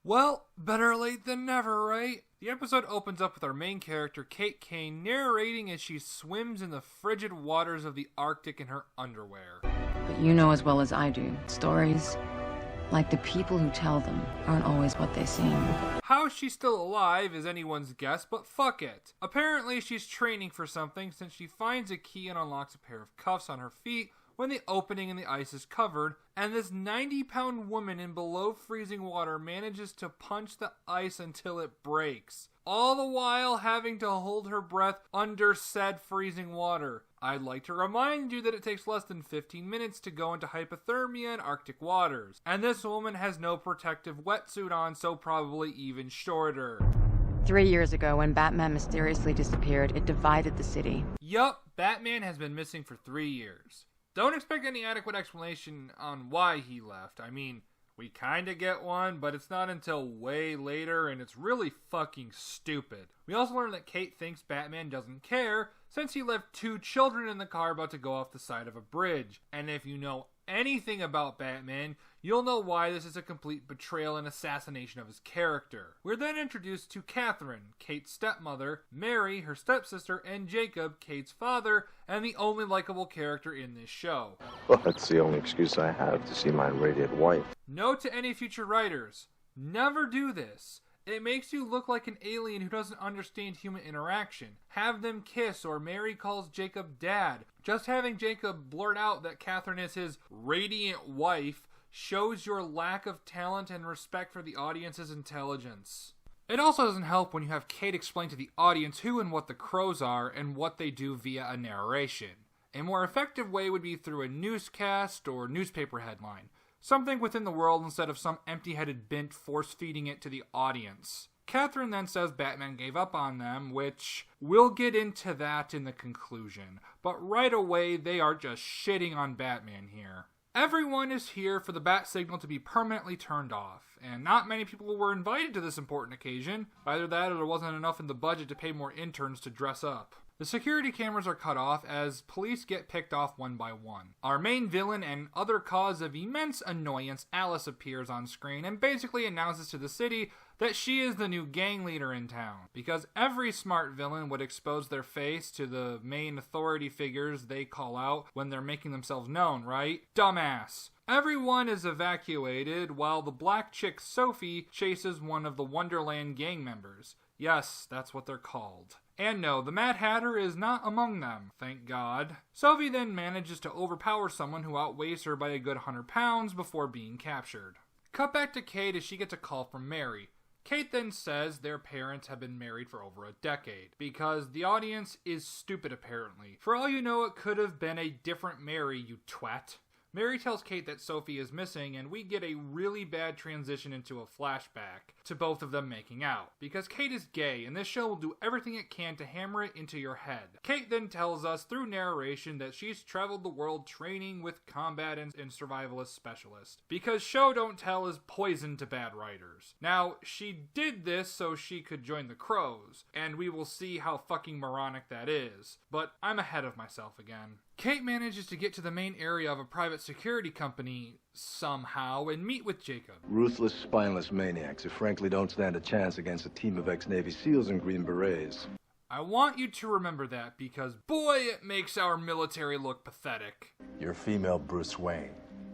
Well, better late than never, right? The episode opens up with our main character, Kate Kane, narrating as she swims in the frigid waters of the Arctic in her underwear. But you know as well as I do, stories, like the people who tell them, aren't always what they seem. How she's still alive is anyone's guess, but fuck it. Apparently she's training for something since she finds a key and unlocks a pair of cuffs on her feet when the opening in the ice is covered, and this 90-pound woman in below freezing water manages to punch the ice until it breaks, all the while having to hold her breath under said freezing water. I'd like to remind you that it takes less than 15 minutes to go into hypothermia in Arctic waters, and this woman has no protective wetsuit on, so probably even shorter. 3 years ago, when Batman mysteriously disappeared, it divided the city. Yup, Batman has been missing for 3 years. Don't expect any adequate explanation on why he left. I mean, we kinda get one, but it's not until way later, and it's really fucking stupid. We also learn that Kate thinks Batman doesn't care, since he left 2 children in the car about to go off the side of a bridge. And if you know anything about Batman, you'll know why this is a complete betrayal and assassination of his character. We're then introduced to Catherine, Kate's stepmother, Mary, her stepsister, and Jacob, Kate's father, and the only likable character in this show. Well, that's the only excuse I have to see my radiant wife. Note to any future writers, never do this. It makes you look like an alien who doesn't understand human interaction. Have them kiss, or Mary calls Jacob dad. Just having Jacob blurt out that Catherine is his radiant wife shows your lack of talent and respect for the audience's intelligence. It also doesn't help when you have Kate explain to the audience who and what the Crows are and what they do via a narration. A more effective way would be through a newscast or newspaper headline. Something within the world instead of some empty-headed bint force-feeding it to the audience. Catherine then says Batman gave up on them, which we'll get into that in the conclusion. But right away, they are just shitting on Batman here. Everyone is here for the bat signal to be permanently turned off, and not many people were invited to this important occasion. Either that or there wasn't enough in the budget to pay more interns to dress up. The security cameras are cut off as police get picked off one by one. Our main villain and other cause of immense annoyance, Alice, appears on screen and basically announces to the city that she is the new gang leader in town. Because every smart villain would expose their face to the main authority figures they call out when they're making themselves known, right? Dumbass. Everyone is evacuated while the black chick Sophie chases one of the Wonderland gang members. Yes, that's what they're called. And no, the Mad Hatter is not among them, thank God. Sophie then manages to overpower someone who outweighs her by a good 100 pounds before being captured. Cut back to Kate as she gets a call from Mary. Kate then says their parents have been married for over a decade, because the audience is stupid apparently. For all you know, it could have been a different Mary, you twat. Mary tells Kate that Sophie is missing, and we get a really bad transition into a flashback to both of them making out. Because Kate is gay, and this show will do everything it can to hammer it into your head. Kate then tells us through narration that she's traveled the world training with combat and survivalist specialists. Because show don't tell is poison to bad writers. Now, she did this so she could join the Crows, and we will see how fucking moronic that is. But I'm ahead of myself again. Kate manages to get to the main area of a private security company somehow and meet with Jacob. Ruthless, spineless maniacs who frankly don't stand a chance against a team of ex-Navy SEALs and Green Berets. I want you to remember that because, boy, it makes our military look pathetic. You're female Bruce Wayne,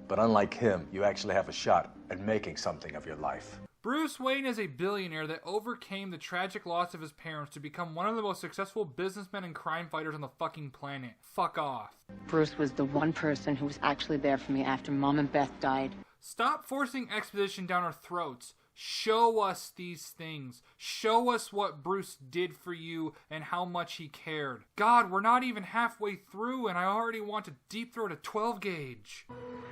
but unlike him, you actually have a shot at making something of your life. Bruce Wayne is a billionaire that overcame the tragic loss of his parents to become one of the most successful businessmen and crime fighters on the fucking planet. Fuck off. Bruce was the one person who was actually there for me after Mom and Beth died. Stop forcing exposition down our throats. Show us these things. Show us what Bruce did for you and how much he cared. God, we're not even halfway through and I already want to deep throat a 12 gauge.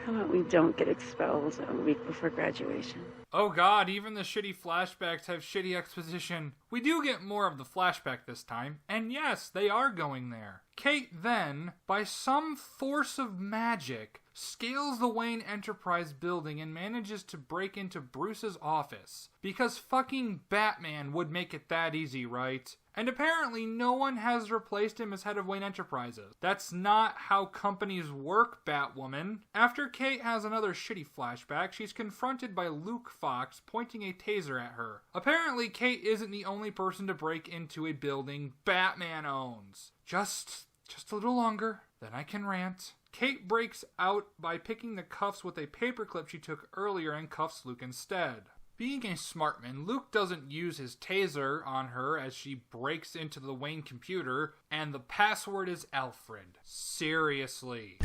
How about we don't get expelled a week before graduation? Oh God, even the shitty flashbacks have shitty exposition. We do get more of the flashback this time, and yes, they are going there. Kate then, by some force of magic, scales the Wayne Enterprise building and manages to break into Bruce's office. office. Because fucking Batman would make it that easy, right? And apparently no one has replaced him as head of Wayne Enterprises. That's not how companies work, Batwoman. After Kate has another shitty flashback, she's confronted by Luke Fox pointing a taser at her. Apparently Kate isn't the only person to break into a building Batman owns. Just a little longer, then I can rant. Kate breaks out by picking the cuffs with a paperclip she took earlier and cuffs Luke instead. Being a smartman, Luke doesn't use his taser on her as she breaks into the Wayne computer, and the password is Alfred. Seriously.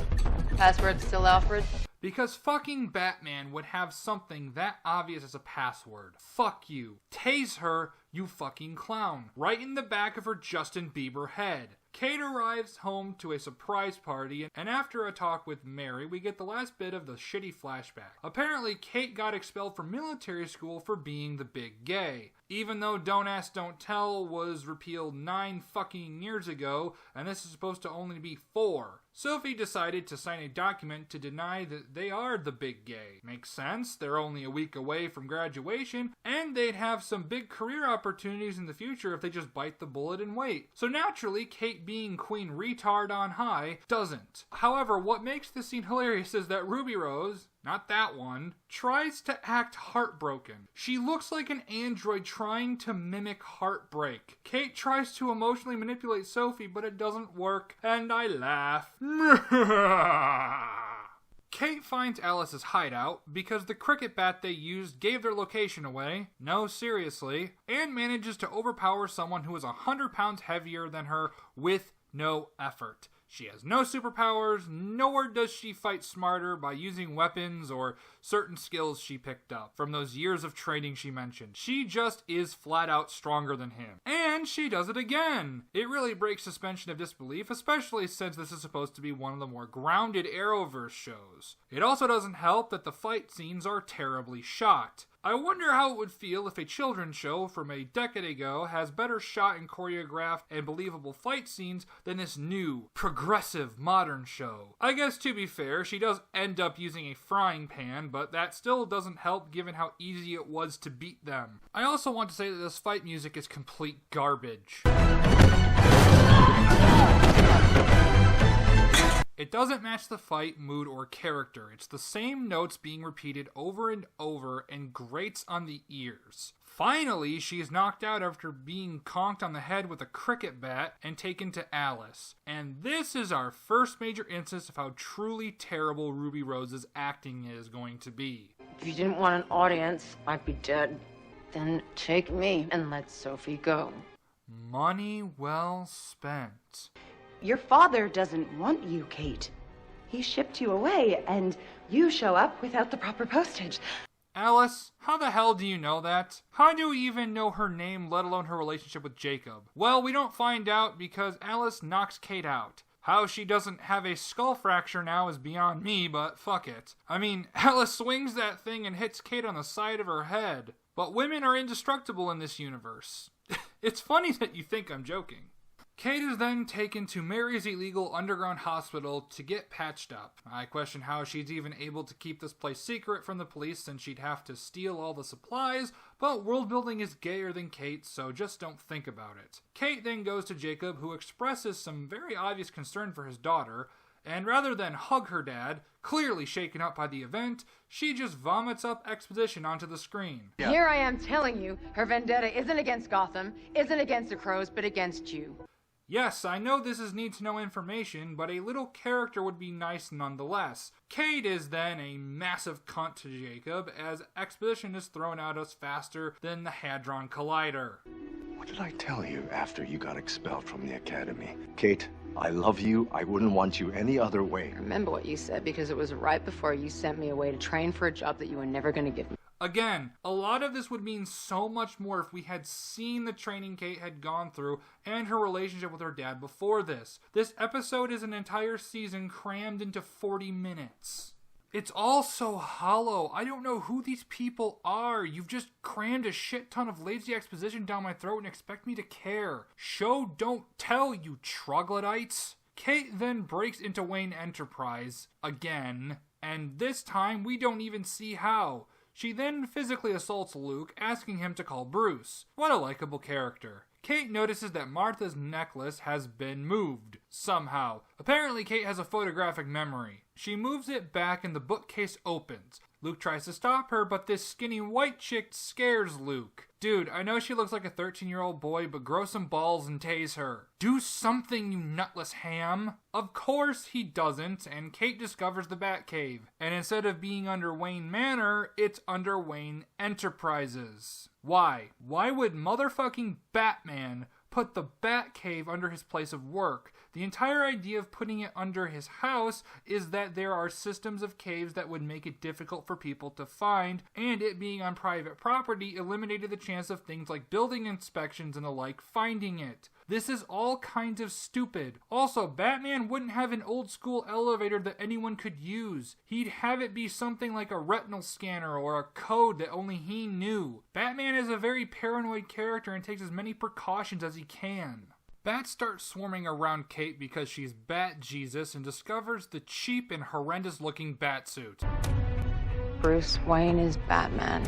Password's still Alfred? Because fucking Batman would have something that obvious as a password. Fuck you. Tase her, you fucking clown. Right in the back of her Justin Bieber head. Kate arrives home to a surprise party, and after a talk with Mary, we get the last bit of the shitty flashback. Apparently, Kate got expelled from military school for being the big gay. Even though Don't Ask, Don't Tell was repealed 9 fucking years ago, and this is supposed to only be 4. Sophie decided to sign a document to deny that they are the big gay. Makes sense, they're only a week away from graduation, and they'd have some big career opportunities in the future if they just bite the bullet and wait. So naturally, Kate being Queen Retard on high doesn't. However, what makes this scene hilarious is that Ruby Rose, not that one, tries to act heartbroken. She looks like an android trying to mimic heartbreak. Kate tries to emotionally manipulate Sophie, but it doesn't work, and I laugh. Kate finds Alice's hideout because the cricket bat they used gave their location away. No, seriously. And manages to overpower someone who is 100 pounds heavier than her with no effort. She has no superpowers, nor does she fight smarter by using weapons or certain skills she picked up from those years of training she mentioned. She just is flat out stronger than him. And she does it again! It really breaks suspension of disbelief, especially since this is supposed to be one of the more grounded Arrowverse shows. It also doesn't help that the fight scenes are terribly shot. I wonder how it would feel if a children's show from a decade ago has better shot and choreographed and believable fight scenes than this new, progressive, modern show. I guess to be fair, she does end up using a frying pan, but that still doesn't help given how easy it was to beat them. I also want to say that this fight music is complete garbage. It doesn't match the fight, mood, or character. It's the same notes being repeated over and over and grates on the ears. Finally, she is knocked out after being conked on the head with a cricket bat and taken to Alice. And this is our first major instance of how truly terrible Ruby Rose's acting is going to be. If you didn't want an audience, I'd be dead. Then take me and let Sophie go. Money well spent. Your father doesn't want you, Kate. He shipped you away, and you show up without the proper postage. Alice, how the hell do you know that? How do you even know her name, let alone her relationship with Jacob? Well, we don't find out because Alice knocks Kate out. How she doesn't have a skull fracture now is beyond me, but fuck it. I mean, Alice swings that thing and hits Kate on the side of her head. But women are indestructible in this universe. It's funny that you think I'm joking. Kate is then taken to Mary's illegal underground hospital to get patched up. I question how she's even able to keep this place secret from the police since she'd have to steal all the supplies, but world building is gayer than Kate, so just don't think about it. Kate then goes to Jacob, who expresses some very obvious concern for his daughter, and rather than hug her dad, clearly shaken up by the event, she just vomits up exposition onto the screen. Yeah. Here I am telling you, her vendetta isn't against Gotham, isn't against the Crows, but against you. Yes, I know this is need-to-know information, but a little character would be nice nonetheless. Kate is then a massive cunt to Jacob, as exposition is thrown at us faster than the Hadron Collider. What did I tell you after you got expelled from the academy? Kate, I love you. I wouldn't want you any other way. Remember what you said, because it was right before you sent me away to train for a job that you were never going to give me. Again, a lot of this would mean so much more if we had seen the training Kate had gone through and her relationship with her dad before this. This episode is an entire season crammed into 40 minutes. It's all so hollow. I don't know who these people are. You've just crammed a shit ton of lazy exposition down my throat and expect me to care. Show, don't tell, you troglodytes. Kate then breaks into Wayne Enterprise again, and this time we don't even see how. She then physically assaults Luke, asking him to call Bruce. What a likable character. Kate notices that Martha's necklace has been moved, somehow. Apparently Kate has a photographic memory. She moves it back and the bookcase opens. Luke tries to stop her, but this skinny white chick scares Luke. Dude, I know she looks like a 13-year-old boy, but grow some balls and tase her. Do something, you nutless ham. Of course he doesn't, and Kate discovers the Batcave. And instead of being under Wayne Manor, it's under Wayne Enterprises. Why? Why would motherfucking Batman put the Batcave under his place of work? The entire idea of putting it under his house is that there are systems of caves that would make it difficult for people to find, and it being on private property eliminated the chance of things like building inspections and the like finding it. This is all kinds of stupid. Also, Batman wouldn't have an old school elevator that anyone could use. He'd have it be something like a retinal scanner or a code that only he knew. Batman is a very paranoid character and takes as many precautions as he can. Bats start swarming around Kate because she's Bat Jesus and discovers the cheap and horrendous looking batsuit. Bruce Wayne is Batman.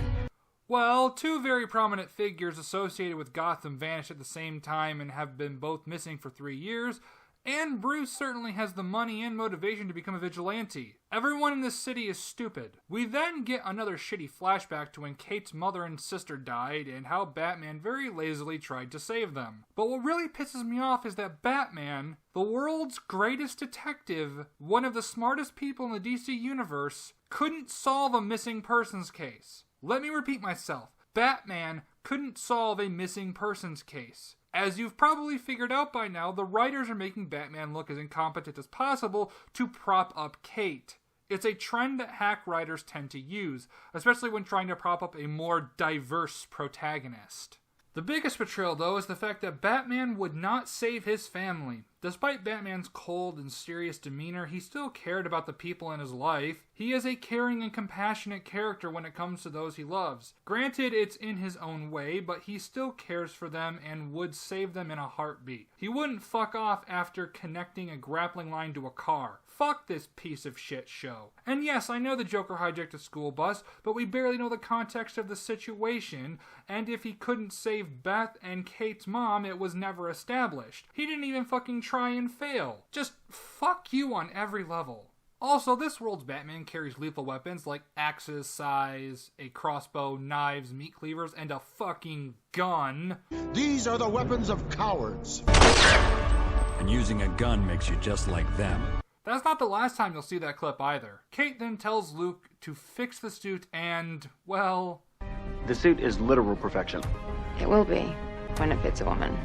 Well, two very prominent figures associated with Gotham vanished at the same time and have been both missing for 3 years, and Bruce certainly has the money and motivation to become a vigilante. Everyone in this city is stupid. We then get another shitty flashback to when Kate's mother and sister died and how Batman very lazily tried to save them. But what really pisses me off is that Batman, the world's greatest detective, one of the smartest people in the DC universe, couldn't solve a missing persons case. Let me repeat myself. Batman couldn't solve a missing persons case. As you've probably figured out by now, the writers are making Batman look as incompetent as possible to prop up Kate. It's a trend that hack writers tend to use, especially when trying to prop up a more diverse protagonist. The biggest betrayal, though, is the fact that Batman would not save his family. Despite Batman's cold and serious demeanor, he still cared about the people in his life. He is a caring and compassionate character when it comes to those he loves. Granted, it's in his own way, but he still cares for them and would save them in a heartbeat. He wouldn't fuck off after connecting a grappling line to a car. Fuck this piece of shit show. And yes, I know the Joker hijacked a school bus, but we barely know the context of the situation, and if he couldn't save Beth and Kate's mom, it was never established. He didn't even fucking try and fail. Just fuck you on every level. Also, this world's Batman carries lethal weapons like axes, scythes, a crossbow, knives, meat cleavers, and a fucking gun. These are the weapons of cowards. And using a gun makes you just like them. That's not the last time you'll see that clip either. Kate then tells Luke to fix the suit and, well... The suit is literal perfection. It will be, when it fits a woman.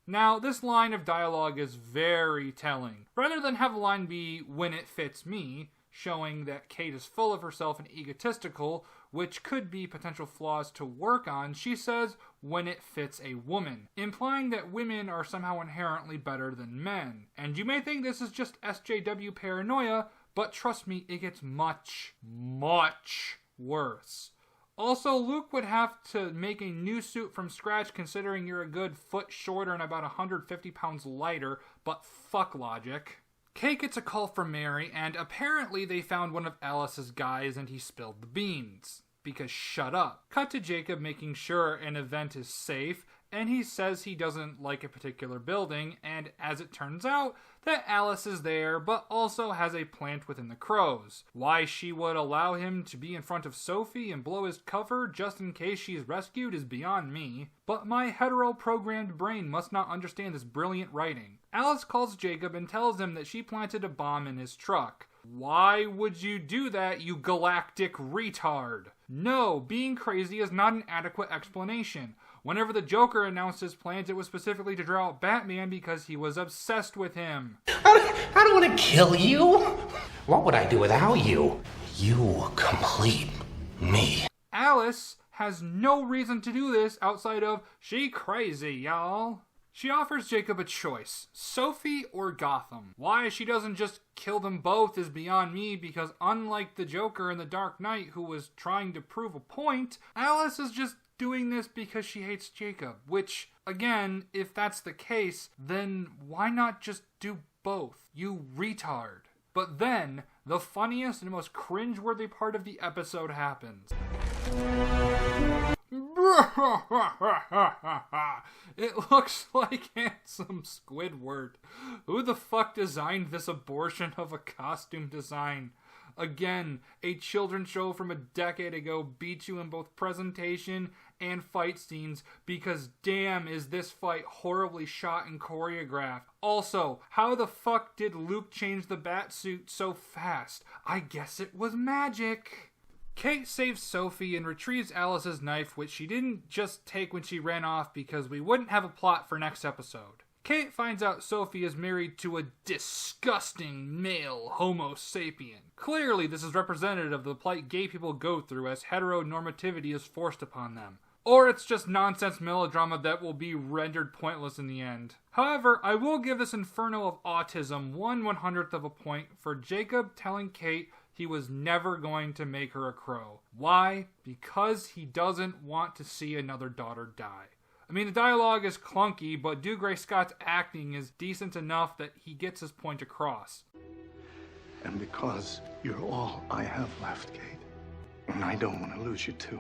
Now, this line of dialogue is very telling. Rather than have a line be, when it fits me, showing that Kate is full of herself and egotistical, which could be potential flaws to work on, she says, when it fits a woman, implying that women are somehow inherently better than men. And you may think this is just SJW paranoia, but trust me, it gets much, much worse. Also, Luke would have to make a new suit from scratch considering you're a good foot shorter and about 150 pounds lighter, but fuck logic. Kate gets a call from Mary, and apparently they found one of Alice's guys and he spilled the beans. Because shut up. Cut to Jacob making sure an event is safe, and he says he doesn't like a particular building, and as it turns out, that Alice is there, but also has a plant within the Crows. Why she would allow him to be in front of Sophie and blow his cover just in case she's rescued is beyond me, but my hetero-programmed brain must not understand this brilliant writing. Alice calls Jacob and tells him that she planted a bomb in his truck. Why would you do that, you galactic retard? No, being crazy is not an adequate explanation. Whenever the Joker announced his plans, it was specifically to draw out Batman because he was obsessed with him. I don't want to kill you. What would I do without you? You complete me. Alice has no reason to do this outside of, she crazy, y'all. She offers Jacob a choice, Sophie or Gotham. Why she doesn't just kill them both is beyond me, because unlike the Joker in The Dark Knight who was trying to prove a point, Alice is just doing this because she hates Jacob, which, again, if that's the case, then why not just do both, you retard? But then, the funniest and most cringeworthy part of the episode happens. It looks like handsome Squidward. Who the fuck designed this abortion of a costume design? Again, a children's show from a decade ago beats you in both presentation and fight scenes because damn is this fight horribly shot and choreographed. Also, how the fuck did Luke change the bat suit so fast? I guess it was magic. Kate saves Sophie and retrieves Alice's knife, which she didn't just take when she ran off because we wouldn't have a plot for next episode. Kate finds out Sophie is married to a disgusting male homo sapien. Clearly, this is representative of the plight gay people go through as heteronormativity is forced upon them. Or it's just nonsense melodrama that will be rendered pointless in the end. However, I will give this inferno of autism 1/100th of a point for Jacob telling Kate he was never going to make her a crow. Why? Because he doesn't want to see another daughter die. I mean, the dialogue is clunky, but Dougray Scott's acting is decent enough that he gets his point across. And because you're all I have left, Kate, and I don't want to lose you too.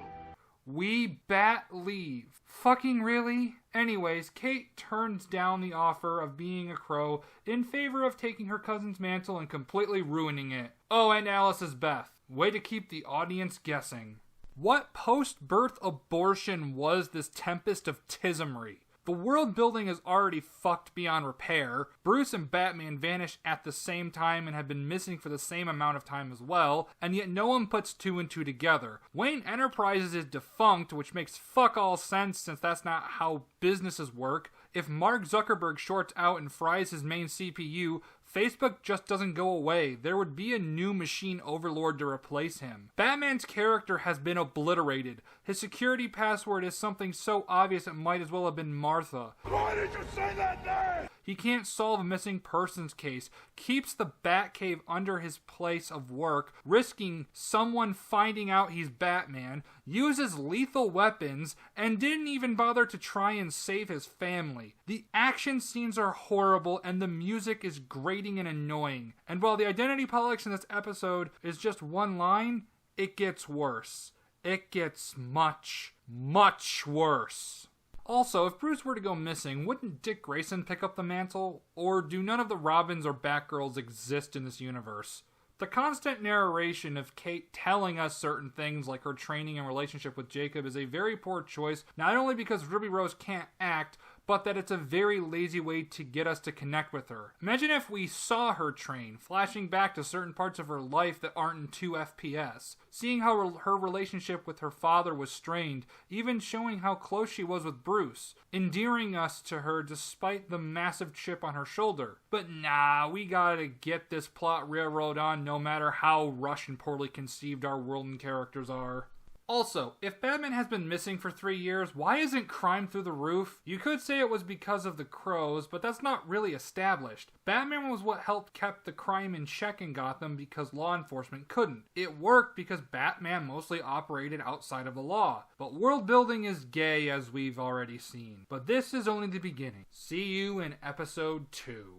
We bat leave. Fucking really? Anyways, Kate turns down the offer of being a crow in favor of taking her cousin's mantle and completely ruining it. Oh, and Alice is Beth. Way to keep the audience guessing. What post-birth abortion was this tempest of tismery? The world building is already fucked beyond repair. Bruce and Batman vanish at the same time and have been missing for the same amount of time as well, and yet no one puts two and two together. Wayne Enterprises is defunct, which makes fuck all sense since that's not how businesses work. If Mark Zuckerberg shorts out and fries his main CPU, Facebook just doesn't go away. There would be a new machine overlord to replace him. Batman's character has been obliterated. His security password is something so obvious it might as well have been Martha. Why did you say that name? He can't solve a missing persons case, keeps the Batcave under his place of work, risking someone finding out he's Batman, uses lethal weapons, and didn't even bother to try and save his family. The action scenes are horrible, and the music is grating and annoying. And while the identity politics in this episode is just one line, it gets worse. It gets much, much worse. Also, if Bruce were to go missing, wouldn't Dick Grayson pick up the mantle? Or do none of the Robins or Batgirls exist in this universe? The constant narration of Kate telling us certain things like her training and relationship with Jacob is a very poor choice, not only because Ruby Rose can't act, but that it's a very lazy way to get us to connect with her. Imagine if we saw her train, flashing back to certain parts of her life that aren't in 2 FPS, seeing how her relationship with her father was strained, even showing how close she was with Bruce, endearing us to her despite the massive chip on her shoulder. But nah, we gotta get this plot railroad on no matter how rushed and poorly conceived our world and characters are. Also, if Batman has been missing for 3 years, why isn't crime through the roof? You could say it was because of the crows, but that's not really established. Batman was what helped keep the crime in check in Gotham because law enforcement couldn't. It worked because Batman mostly operated outside of the law. But world building is gay, as we've already seen. But this is only the beginning. See you in episode 2.